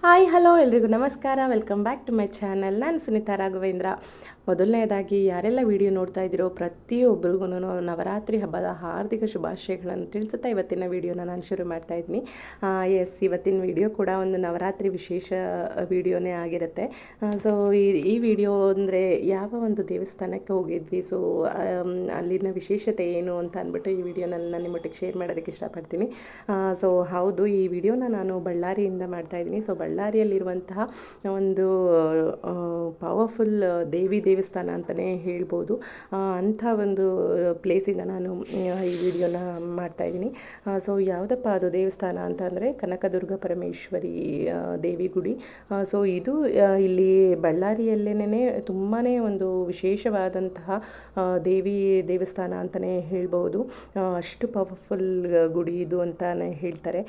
Hi hello ಎಲ್ರಿಗೂ ನಮಸ್ಕಾರ. Welcome back to my channel. ನಾನು ಸುನೀತಾ ರಾಘವೇಂದ್ರ. ಮೊದಲನೇದಾಗಿ ಯಾರೆಲ್ಲ ವಿಡಿಯೋ ನೋಡ್ತಾ ಇದ್ದೀರೋ ಪ್ರತಿಯೊಬ್ಬರಿಗೂ ನವರಾತ್ರಿ ಹಬ್ಬದ ಹಾರ್ದಿಕ ಶುಭಾಶಯಗಳನ್ನು ತಿಳಿಸುತ್ತಾ ಇವತ್ತಿನ ವಿಡಿಯೋನ ನಾನು ಶುರು ಮಾಡ್ತಾ ಇದ್ದೀನಿ. ಇವತ್ತಿನ ವಿಡಿಯೋ ಕೂಡ ಒಂದು ನವರಾತ್ರಿ ವಿಶೇಷ ವಿಡಿಯೋನೇ ಆಗಿರುತ್ತೆ. ಸೊ ಈ ವಿಡಿಯೋ ಅಂದರೆ ಯಾವ ಒಂದು ದೇವಸ್ಥಾನಕ್ಕೆ ಹೋಗಿದ್ವಿ, ಸೊ ಅಲ್ಲಿನ ವಿಶೇಷತೆ ಏನು ಅಂತ ಅಂದ್ಬಿಟ್ಟು ಈ ವಿಡಿಯೋನಲ್ಲಿ ನಾನು ನಿಮ್ಮೊಟ್ಟಿಗೆ ಶೇರ್ ಮಾಡೋದಕ್ಕೆ ಇಷ್ಟಪಡ್ತೀನಿ. ಸೊ ಹೌದು, ಈ ವಿಡಿಯೋನ ನಾನು ಬಳ್ಳಾರಿಯಿಂದ ಮಾಡ್ತಾಯಿದ್ದೀನಿ. ಸೊ ಬಳ್ಳಾರಿಯಲ್ಲಿರುವಂತಹ ಒಂದು ಪವರ್ಫುಲ್ ದೇವಸ್ಥಾನ ಅಂತಲೇ ಹೇಳ್ಬೋದು. ಅಂಥ ಒಂದು ಪ್ಲೇಸಿಂದ ನಾನು ಈ ವಿಡಿಯೋನ ಮಾಡ್ತಾಯಿದ್ದೀನಿ. ಸೊ ಯಾವುದಪ್ಪ ಅದು ದೇವಸ್ಥಾನ ಅಂತ ಅಂದರೆ ಕನಕದುರ್ಗ ಪರಮೇಶ್ವರಿ ದೇವಿ ಗುಡಿ. ಸೊ ಇದು ಇಲ್ಲಿ ಬಳ್ಳಾರಿಯಲ್ಲೇನೆ ತುಂಬಾ ಒಂದು ವಿಶೇಷವಾದಂತಹ ದೇವಸ್ಥಾನ ಅಂತಲೇ ಹೇಳ್ಬೋದು. ಅಷ್ಟು ಪವರ್ಫುಲ್ ಗುಡಿ ಇದು ಅಂತಲೇ ಹೇಳ್ತಾರೆ.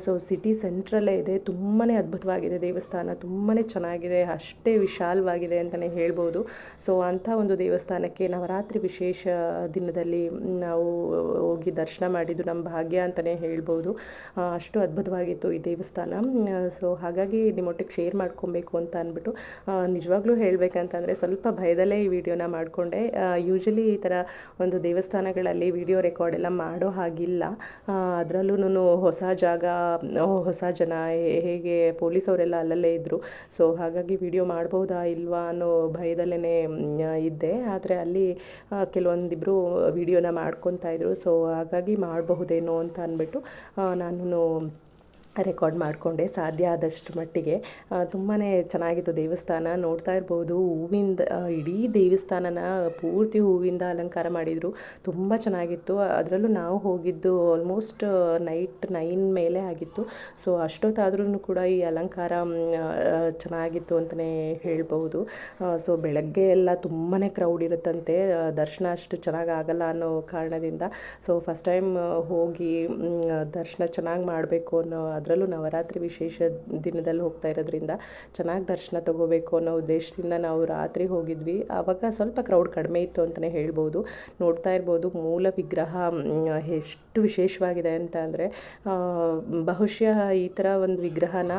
ಸೊ ಸಿಟಿ ಸೆಂಟ್ರಲ್ಲೇ ಇದೆ. ತುಂಬಾ ಅದ್ಭುತವಾಗಿದೆ ದೇವಸ್ಥಾನ, ತುಂಬಾ ಚೆನ್ನಾಗಿದೆ, ಅಷ್ಟೇ ವಿಶಾಲವಾಗಿದೆ ಅಂತಲೇ ಹೇಳ್ಬೋದು. ಸೊ ಅಂಥ ಒಂದು ದೇವಸ್ಥಾನಕ್ಕೆ ನವರಾತ್ರಿ ವಿಶೇಷ ದಿನದಲ್ಲಿ ನಾವು ಹೋಗಿ ದರ್ಶನ ಮಾಡಿದ್ದು ನಮ್ಮ ಭಾಗ್ಯ ಅಂತಲೇ ಹೇಳ್ಬೋದು. ಅಷ್ಟು ಅದ್ಭುತವಾಗಿತ್ತು ಈ ದೇವಸ್ಥಾನ. ಸೊ ಹಾಗಾಗಿ ನಿಮ್ಮೊಟ್ಟಿಗೆ ಶೇರ್ ಮಾಡ್ಕೊಬೇಕು ಅಂತ ಅಂದ್ಬಿಟ್ಟು, ನಿಜವಾಗ್ಲೂ ಹೇಳಬೇಕಂತಂದರೆ ಸ್ವಲ್ಪ ಭಯದಲ್ಲೇ ಈ ವಿಡಿಯೋನ ಮಾಡಿಕೊಂಡೆ. ಯೂಶಲಿ ಈ ಥರ ಒಂದು ದೇವಸ್ಥಾನಗಳಲ್ಲಿ ವಿಡಿಯೋ ರೆಕಾರ್ಡ್ ಎಲ್ಲ ಮಾಡೋ ಹಾಗಿಲ್ಲ. ಅದರಲ್ಲೂ ಹೊಸ ಜಾಗ, ಹೊಸ ಜನ, ಹೇಗೆ ಪೊಲೀಸವರೆಲ್ಲ ಅಲ್ಲಲ್ಲೇ ಇದ್ದರು. ಸೊ ಹಾಗಾಗಿ ವಿಡಿಯೋ ಮಾಡ್ಬೋದಾ ಇಲ್ವಾ ಅನ್ನೋ ಭಯದಲ್ಲೇ ಇದ್ದೆ. ಆದರೆ ಅಲ್ಲಿ ಕೆಲವೊಂದಿಬ್ಬರು ವಿಡಿಯೋನ ಮಾಡ್ಕೊತಾ ಇದ್ರು. ಸೊ ಹಾಗಾಗಿ ಮಾಡಬಹುದೇನೋ ಅಂತ ಅಂದ್ಬಿಟ್ಟು ನಾನು ರೆಕಾರ್ಡ್ ಮಾಡಿಕೊಂಡೆ ಸಾಧ್ಯ ಆದಷ್ಟು ಮಟ್ಟಿಗೆ. ತುಂಬಾ ಚೆನ್ನಾಗಿತ್ತು ದೇವಸ್ಥಾನ. ನೋಡ್ತಾ ಇರ್ಬೋದು, ಹೂವಿಂದ ಇಡೀ ದೇವಸ್ಥಾನನ ಪೂರ್ತಿ ಹೂವಿಂದ ಅಲಂಕಾರ ಮಾಡಿದರು. ತುಂಬ ಚೆನ್ನಾಗಿತ್ತು. ಅದರಲ್ಲೂ ನಾವು ಹೋಗಿದ್ದು ಆಲ್ಮೋಸ್ಟ್ ನೈಟ್ 9 ಮೇಲೆ ಆಗಿತ್ತು. ಸೊ ಅಷ್ಟೊತ್ತಾದ್ರೂ ಕೂಡ ಈ ಅಲಂಕಾರ ಚೆನ್ನಾಗಿತ್ತು ಅಂತಲೇ ಹೇಳ್ಬೋದು. ಸೊ ಬೆಳಗ್ಗೆ ಎಲ್ಲ ತುಂಬಾ ಕ್ರೌಡ್ ಇರುತ್ತಂತೆ, ದರ್ಶನ ಅಷ್ಟು ಚೆನ್ನಾಗಿ ಆಗಲ್ಲ ಅನ್ನೋ ಕಾರಣದಿಂದ. ಸೊ ಫಸ್ಟ್ ಟೈಮ್ ಹೋಗಿ ದರ್ಶನ ಚೆನ್ನಾಗಿ ಮಾಡಬೇಕು ಅನ್ನೋ, ಅದರಲ್ಲೂ ನವರಾತ್ರಿ ವಿಶೇಷ ದಿನದಲ್ಲಿ ಹೋಗ್ತಾ ಇರೋದ್ರಿಂದ ಚೆನ್ನಾಗಿ ದರ್ಶನ ತೊಗೋಬೇಕು ಅನ್ನೋ ಉದ್ದೇಶದಿಂದ ನಾವು ರಾತ್ರಿ ಹೋಗಿದ್ವಿ. ಆವಾಗ ಸ್ವಲ್ಪ ಕ್ರೌಡ್ ಕಡಿಮೆ ಇತ್ತು ಅಂತಲೇ ಹೇಳ್ಬೋದು. ನೋಡ್ತಾ ಇರ್ಬೋದು ಮೂಲ ವಿಗ್ರಹ ಎಷ್ಟು ವಿಶೇಷವಾಗಿದೆ ಅಂತ ಅಂದರೆ, ಬಹುಶಃ ಈ ಥರ ಒಂದು ವಿಗ್ರಹನ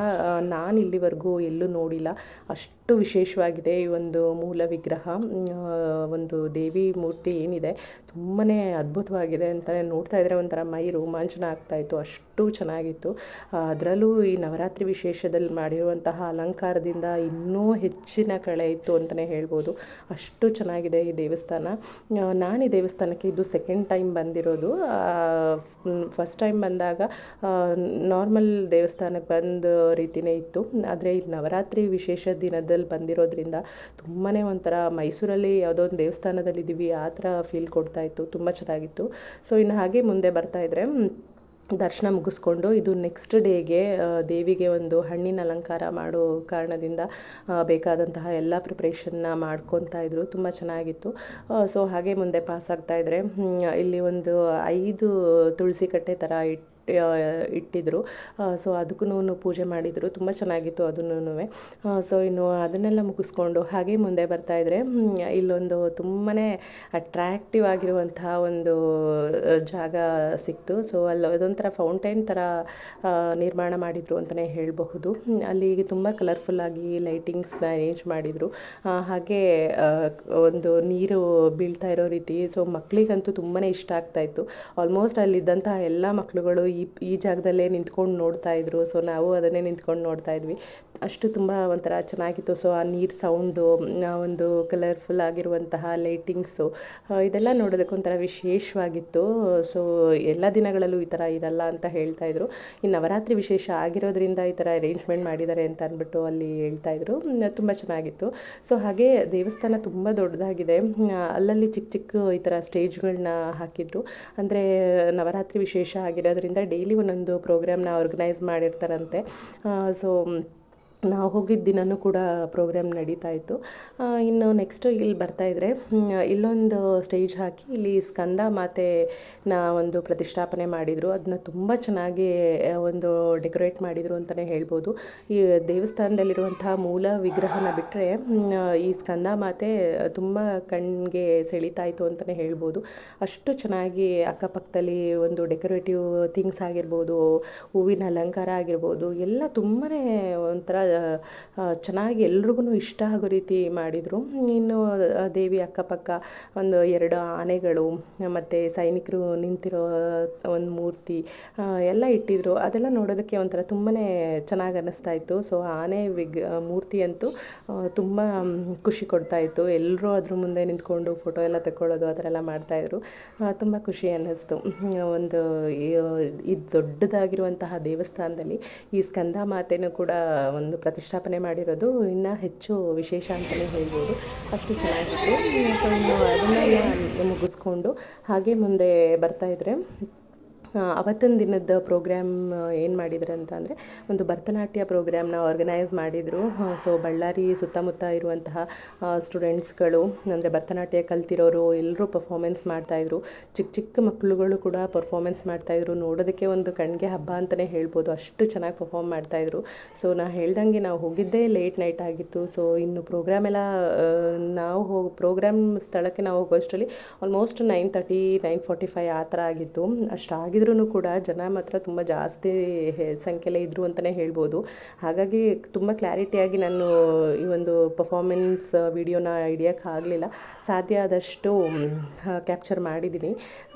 ನಾನು ಇಲ್ಲಿವರೆಗೂ ಎಲ್ಲೂ ನೋಡಿಲ್ಲ. ಅಷ್ಟು ವಿಶೇಷವಾಗಿದೆ ಈ ಒಂದು ಮೂಲ ವಿಗ್ರಹ. ಒಂದು ದೇವಿ ಮೂರ್ತಿ ಏನಿದೆ ತುಂಬಾ ಅದ್ಭುತವಾಗಿದೆ ಅಂತಲೇ, ನೋಡ್ತಾ ಇದ್ದರೆ ಒಂಥರ ಮೈ ರೋಮಾಂಚನ ಆಗ್ತಾಯಿತ್ತು, ಅಷ್ಟು ಚೆನ್ನಾಗಿತ್ತು. ಅದರಲ್ಲೂ ಈ ನವರಾತ್ರಿ ವಿಶೇಷದಲ್ಲಿ ಮಾಡಿರುವಂತಹ ಅಲಂಕಾರದಿಂದ ಇನ್ನೂ ಹೆಚ್ಚಿನ ಕಳೆ ಇತ್ತು ಅಂತಲೇ ಹೇಳ್ಬೋದು. ಅಷ್ಟು ಚೆನ್ನಾಗಿದೆ ಈ ದೇವಸ್ಥಾನ. ನಾನು ಈ ದೇವಸ್ಥಾನಕ್ಕೆ ಇದು ಸೆಕೆಂಡ್ ಟೈಮ್ ಬಂದಿರೋದು. ಫಸ್ಟ್ ಟೈಮ್ ಬಂದಾಗ ನಾರ್ಮಲ್ ದೇವಸ್ಥಾನಕ್ಕೆ ಬಂದ ರೀತಿಯೇ ಇತ್ತು. ಆದರೆ ಈ ನವರಾತ್ರಿ ವಿಶೇಷ ದಿನದಲ್ಲಿ ಬಂದಿರೋದ್ರಿಂದ ತುಂಬಾ ಒಂಥರ ಮೈಸೂರಲ್ಲಿ ಯಾವುದೋ ಒಂದು ದೇವಸ್ಥಾನದಲ್ಲಿದ್ದೀವಿ ಆ ಥರ ಫೀಲ್ ಕೊಡ್ತಾಯಿತ್ತು. ತುಂಬ ಚೆನ್ನಾಗಿತ್ತು. ಸೊ ಇನ್ನು ಹಾಗೆ ಮುಂದೆ ಬರ್ತಾಯಿದ್ರೆ ದರ್ಶನ ಮುಗಿಸ್ಕೊಂಡು ಇದು ನೆಕ್ಸ್ಟ್ ಡೇಗೆ ದೇವಿಗೆ ಒಂದು ಹಣ್ಣಿನ ಅಲಂಕಾರ ಮಾಡೋ ಕಾರಣದಿಂದ ಬೇಕಾದಂತಹ ಎಲ್ಲ ಪ್ರಿಪ್ರೇಷನ್ನ ಮಾಡ್ಕೊತಾ ಇದ್ರು. ತುಂಬ ಚೆನ್ನಾಗಿತ್ತು. ಸೊ ಹಾಗೆ ಮುಂದೆ ಪಾಸ್ ಆಗ್ತಾಯಿದ್ರೆ ಇಲ್ಲಿ ಒಂದು 5 ತುಳಸಿ ಕಟ್ಟೆ ಥರ ಇಟ್ಟಿದ್ರು. ಸೊ ಅದಕ್ಕೂ ಪೂಜೆ ಮಾಡಿದರು. ತುಂಬ ಚೆನ್ನಾಗಿತ್ತು ಅದನ್ನೂ. ಸೊ ಇನ್ನು ಅದನ್ನೆಲ್ಲ ಮುಗಿಸ್ಕೊಂಡು ಹಾಗೆ ಮುಂದೆ ಬರ್ತಾಯಿದ್ರೆ ಇಲ್ಲೊಂದು ತುಂಬಾ ಅಟ್ರ್ಯಾಕ್ಟಿವ್ ಆಗಿರುವಂತಹ ಒಂದು ಜಾಗ ಸಿಕ್ತು. ಸೊ ಅಲ್ಲಿ ಅದೊಂಥರ ಫೌಂಟೈನ್ ಥರ ನಿರ್ಮಾಣ ಮಾಡಿದರು ಅಂತಲೇ ಹೇಳಬಹುದು. ಅಲ್ಲಿ ತುಂಬ ಕಲರ್ಫುಲ್ಲಾಗಿ ಲೈಟಿಂಗ್ಸ್ನ ಅರೇಂಜ್ ಮಾಡಿದರು. ಹಾಗೆ ಒಂದು ನೀರು ಬೀಳ್ತಾ ಇರೋ ರೀತಿ. ಸೊ ಮಕ್ಕಳಿಗಂತೂ ತುಂಬಾ ಇಷ್ಟ ಆಗ್ತಾಯಿತ್ತು. ಆಲ್ಮೋಸ್ಟ್ ಅಲ್ಲಿದ್ದಂತಹ ಎಲ್ಲ ಮಕ್ಕಳುಗಳು ಈ ಜಾಗದಲ್ಲೇ ನಿಂತ್ಕೊಂಡು ನೋಡ್ತಾ ಇದ್ರು. ಸೊ ನಾವು ಅದನ್ನೇ ನಿಂತ್ಕೊಂಡು ನೋಡ್ತಾ ಇದ್ವಿ. ಅಷ್ಟು ತುಂಬ ಒಂಥರ ಚೆನ್ನಾಗಿತ್ತು. ಸೊ ಆ ನೀರು ಸೌಂಡು, ಒಂದು ಕಲರ್ಫುಲ್ ಆಗಿರುವಂತಹ ಲೈಟಿಂಗ್ಸು, ಇದೆಲ್ಲ ನೋಡೋದಕ್ಕೆ ಒಂಥರ ವಿಶೇಷವಾಗಿತ್ತು. ಸೊ ಎಲ್ಲ ದಿನಗಳಲ್ಲೂ ಈ ಥರ ಇರಲ್ಲ ಅಂತ ಹೇಳ್ತಾಯಿದ್ರು. ಈ ನವರಾತ್ರಿ ವಿಶೇಷ ಆಗಿರೋದ್ರಿಂದ ಈ ಥರ ಅರೇಂಜ್ಮೆಂಟ್ ಮಾಡಿದ್ದಾರೆ ಅಂತ ಅಂದ್ಬಿಟ್ಟು ಅಲ್ಲಿ ಹೇಳ್ತಾಯಿದ್ರು. ತುಂಬ ಚೆನ್ನಾಗಿತ್ತು. ಸೊ ಹಾಗೆ ದೇವಸ್ಥಾನ ತುಂಬ ದೊಡ್ಡದಾಗಿದೆ. ಅಲ್ಲಲ್ಲಿ ಚಿಕ್ಕ ಚಿಕ್ಕ ಈ ಥರ ಸ್ಟೇಜ್ಗಳನ್ನ ಹಾಕಿದ್ರು. ಅಂದರೆ ನವರಾತ್ರಿ ವಿಶೇಷ ಆಗಿರೋದ್ರಿಂದ ಡೈಲಿ ಒಂದೊಂದು ಪ್ರೋಗ್ರಾಮ್ನ ಆರ್ಗನೈಸ್ ಮಾಡಿರ್ತಾರಂತೆ. ಸೊ ನಾವು ಹೋಗಿದ್ದ ದಿನವೂ ಕೂಡ ಪ್ರೋಗ್ರಾಮ್ ನಡೀತಾ ಇತ್ತು. ಇನ್ನು ನೆಕ್ಸ್ಟು ಇಲ್ಲಿ ಬರ್ತಾಯಿದ್ರೆ ಇಲ್ಲೊಂದು ಸ್ಟೇಜ್ ಹಾಕಿ ಇಲ್ಲಿ ಸ್ಕಂದ ಮಾತೆನ ಒಂದು ಪ್ರತಿಷ್ಠಾಪನೆ ಮಾಡಿದರು. ಅದನ್ನ ತುಂಬ ಚೆನ್ನಾಗಿ ಒಂದು ಡೆಕೋರೇಟ್ ಮಾಡಿದರು ಅಂತಲೇ ಹೇಳ್ಬೋದು. ಈ ದೇವಸ್ಥಾನದಲ್ಲಿರುವಂತಹ ಮೂಲ ವಿಗ್ರಹನ ಬಿಟ್ಟರೆ ಈ ಸ್ಕಂದ ಮಾತೆ ತುಂಬ ಕಣ್ಣಿಗೆ ಸೆಳೀತಾ ಇತ್ತು ಅಂತಲೇ ಹೇಳ್ಬೋದು. ಅಷ್ಟು ಚೆನ್ನಾಗಿ ಅಕ್ಕಪಕ್ಕದಲ್ಲಿ ಒಂದು ಡೆಕೋರೇಟಿವ್ ಥಿಂಗ್ಸ್ ಆಗಿರ್ಬೋದು, ಹೂವಿನ ಅಲಂಕಾರ ಆಗಿರ್ಬೋದು, ಎಲ್ಲ ತುಂಬಾ ಒಂಥರ ಚೆನ್ನಾಗಿ ಎಲ್ರಿಗೂ ಇಷ್ಟ ಆಗೋ ರೀತಿ ಮಾಡಿದರು. ಇನ್ನು ದೇವಿ ಅಕ್ಕಪಕ್ಕ ಒಂದು 2 ಆನೆಗಳು ಮತ್ತು ಸೈನಿಕರು ನಿಂತಿರೋ ಒಂದು ಮೂರ್ತಿ ಎಲ್ಲ ಇಟ್ಟಿದ್ರು. ಅದೆಲ್ಲ ನೋಡೋದಕ್ಕೆ ಒಂಥರ ತುಂಬಾ ಚೆನ್ನಾಗಿ ಅನ್ನಿಸ್ತಾ ಇತ್ತು. ಸೊ ಆನೆ ಮೂರ್ತಿ ಅಂತೂ ತುಂಬ ಖುಷಿ ಕೊಡ್ತಾಯಿತ್ತು. ಎಲ್ಲರೂ ಅದ್ರ ಮುಂದೆ ನಿಂತ್ಕೊಂಡು ಫೋಟೋ ಎಲ್ಲ ತಗೊಳ್ಳೋದು ಆ ಥರ ಎಲ್ಲ ಮಾಡ್ತಾಯಿದ್ರು. ತುಂಬ ಖುಷಿ ಅನ್ನಿಸ್ತು. ಒಂದು ಈ ದೊಡ್ಡದಾಗಿರುವಂತಹ ದೇವಸ್ಥಾನದಲ್ಲಿ ಈ ಸ್ಕಂದ ಮಾತೆನೂ ಕೂಡ ಒಂದು ಪ್ರತಿಷ್ಠಾಪನೆ ಮಾಡಿರೋದು ಇನ್ನೂ ಹೆಚ್ಚು ವಿಶೇಷ ಅಂತಲೇ ಹೇಳ್ಬೋದು. ಅಷ್ಟು ಚೆನ್ನಾಗಿತ್ತು. ಸೊ ಇನ್ನು ಅದನ್ನೆಲ್ಲ ಮುಗಿಸ್ಕೊಂಡು ಹಾಗೆ ಮುಂದೆ ಬರ್ತಾಯಿದ್ರೆ ಅವತ್ತಿನ ದಿನದ ಪ್ರೋಗ್ರಾಮ್ ಏನು ಮಾಡಿದ್ರು ಅಂತ ಅಂದರೆ ಒಂದು ಭರತನಾಟ್ಯ ಪ್ರೋಗ್ರಾಮ್ನ ಆರ್ಗನೈಸ್ ಮಾಡಿದರು. ಸೊ ಬಳ್ಳಾರಿ ಸುತ್ತಮುತ್ತ ಇರುವಂತಹ ಸ್ಟೂಡೆಂಟ್ಸ್ಗಳು ಅಂದರೆ ಭರತನಾಟ್ಯ ಕಲ್ತಿರೋರು ಎಲ್ಲರೂ ಪರ್ಫಾಮೆನ್ಸ್ ಮಾಡ್ತಾಯಿದ್ರು. ಚಿಕ್ಕ ಚಿಕ್ಕ ಮಕ್ಕಳುಗಳು ಕೂಡ ಪರ್ಫಾಮೆನ್ಸ್ ಮಾಡ್ತಾಯಿದ್ರು. ನೋಡೋದಕ್ಕೆ ಒಂದು ಕಣ್ಣಿಗೆ ಹಬ್ಬ ಅಂತಲೇ ಹೇಳ್ಬೋದು. ಅಷ್ಟು ಚೆನ್ನಾಗಿ ಪರ್ಫಾರ್ಮ್ ಮಾಡ್ತಾಯಿದ್ರು. ಸೊ ನಾನು ಹೇಳ್ದಂಗೆ ನಾವು ಹೋಗಿದ್ದೇ ಲೇಟ್ ನೈಟ್ ಆಗಿತ್ತು. ಸೊ ಇನ್ನು ಪ್ರೋಗ್ರಾಮ್ ಎಲ್ಲ ನಾವು ಪ್ರೋಗ್ರಾಮ್ ಸ್ಥಳಕ್ಕೆ ನಾವು ಹೋಗೋಷ್ಟರಲ್ಲಿ ಆಲ್ಮೋಸ್ಟ್ 9:30 9:45 ಆ ಥರ ಆಗಿತ್ತು. ಅಷ್ಟಾಗಿದ್ರೂ ಕೂಡ ಜನ ಮಾತ್ರ ತುಂಬ ಜಾಸ್ತಿ ಸಂಖ್ಯೆಯಲ್ಲೇ ಇದ್ದರು ಅಂತಲೇ ಹೇಳ್ಬೋದು. ಹಾಗಾಗಿ ತುಂಬ ಕ್ಲಾರಿಟಿಯಾಗಿ ನಾನು ಈ ಒಂದು ಪರ್ಫಾಮೆನ್ಸ್ ವಿಡಿಯೋನ ಹಿಡಿಯೋಕ್ಕಾಗಲಿಲ್ಲ. ಸಾಧ್ಯ ಆದಷ್ಟು ಕ್ಯಾಪ್ಚರ್ ಮಾಡಿದ್ದೀನಿ.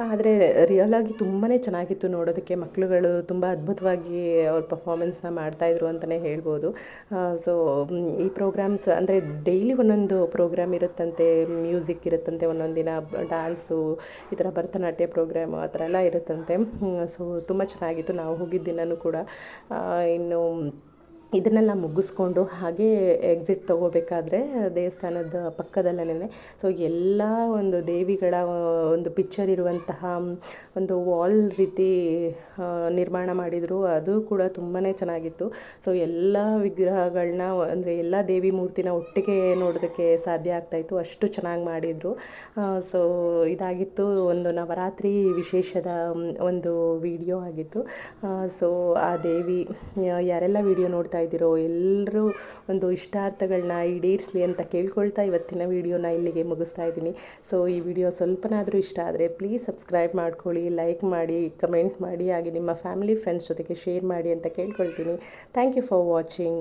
ಆದರೆ ರಿಯಲಾಗಿ ತುಂಬಾ ಚೆನ್ನಾಗಿತ್ತು ನೋಡೋದಕ್ಕೆ. ಮಕ್ಕಳುಗಳು ತುಂಬ ಅದ್ಭುತವಾಗಿ ಅವ್ರ ಪರ್ಫಾಮೆನ್ಸ್ನ ಮಾಡ್ತಾಯಿದ್ರು ಅಂತಲೇ ಹೇಳ್ಬೋದು. ಸೊ ಈ ಪ್ರೋಗ್ರಾಮ್ಸ್ ಅಂದರೆ ಡೈಲಿ ಒಂದೊಂದು ಪ್ರೋಗ್ರಾಮ್ ಇರುತ್ತಂತೆ, ಮ್ಯೂಸಿಕ್ ಇರುತ್ತಂತೆ, ಒಂದೊಂದು ದಿನ ಡ್ಯಾನ್ಸು, ಈ ಥರ ಭರತನಾಟ್ಯ ಪ್ರೋಗ್ರಾಮು ಆ ಥರ ಎಲ್ಲ ಇರುತ್ತಂತೆ. ಸೊ ತುಂಬ ಚೆನ್ನಾಗಿತ್ತು. ನಾವು ಹೋಗಿದ್ದ ದಿನವೂ ಕೂಡ ಇನ್ನು ಇದನ್ನೆಲ್ಲ ಮುಗಿಸ್ಕೊಂಡು ಹಾಗೇ ಎಕ್ಸಿಟ್ ತೊಗೋಬೇಕಾದ್ರೆ ದೇವಸ್ಥಾನದ ಪಕ್ಕದಲ್ಲೇ ಸೊ ಎಲ್ಲ ಒಂದು ದೇವಿಗಳ ಒಂದು ಪಿಕ್ಚರ್ ಇರುವಂತಹ ಒಂದು ವಾಲ್ ರೀತಿ ನಿರ್ಮಾಣ ಮಾಡಿದರು. ಅದು ಕೂಡ ತುಂಬಾ ಚೆನ್ನಾಗಿತ್ತು. ಸೊ ಎಲ್ಲ ವಿಗ್ರಹಗಳನ್ನ ಅಂದರೆ ಎಲ್ಲ ದೇವಿ ಮೂರ್ತಿನ ಒಟ್ಟಿಗೆ ನೋಡೋದಕ್ಕೆ ಸಾಧ್ಯ ಆಗ್ತಾಯಿತ್ತು. ಅಷ್ಟು ಚೆನ್ನಾಗಿ ಮಾಡಿದರು. ಸೊ ಇದಾಗಿತ್ತು ಒಂದು ನವರಾತ್ರಿ ವಿಶೇಷದ ಒಂದು ವಿಡಿಯೋ ಆಗಿತ್ತು. ಸೊ ಆ ದೇವಿ ಯಾರೆಲ್ಲ ವಿಡಿಯೋ ನೋಡ್ತಾ ಇದ್ದೀರೋ ಎಲ್ಲರೂ ಒಂದು ಇಷ್ಟಾರ್ಥಗಳನ್ನ ಈಡೇರಿಸಲಿ ಅಂತ ಕೇಳ್ಕೊಳ್ತಾ ಇವತ್ತಿನ ವಿಡಿಯೋನ ಇಲ್ಲಿಗೆ ಮುಗಿಸ್ತಾ ಇದ್ದೀನಿ. ಸೊ ಈ ವಿಡಿಯೋ ಸ್ವಲ್ಪನಾದರೂ ಇಷ್ಟ ಆದರೆ ಪ್ಲೀಸ್ ಸಬ್ಸ್ಕ್ರೈಬ್ ಮಾಡ್ಕೊಳ್ಳಿ, ಲೈಕ್ ಮಾಡಿ, ಕಮೆಂಟ್ ಮಾಡಿ, ಹಾಗೆ ನಿಮ್ಮ ಫ್ಯಾಮಿಲಿ ಫ್ರೆಂಡ್ಸ್ ಜೊತೆಗೆ ಶೇರ್ ಮಾಡಿ ಅಂತ ಕೇಳ್ಕೊಳ್ತೀನಿ. Thank you for watching.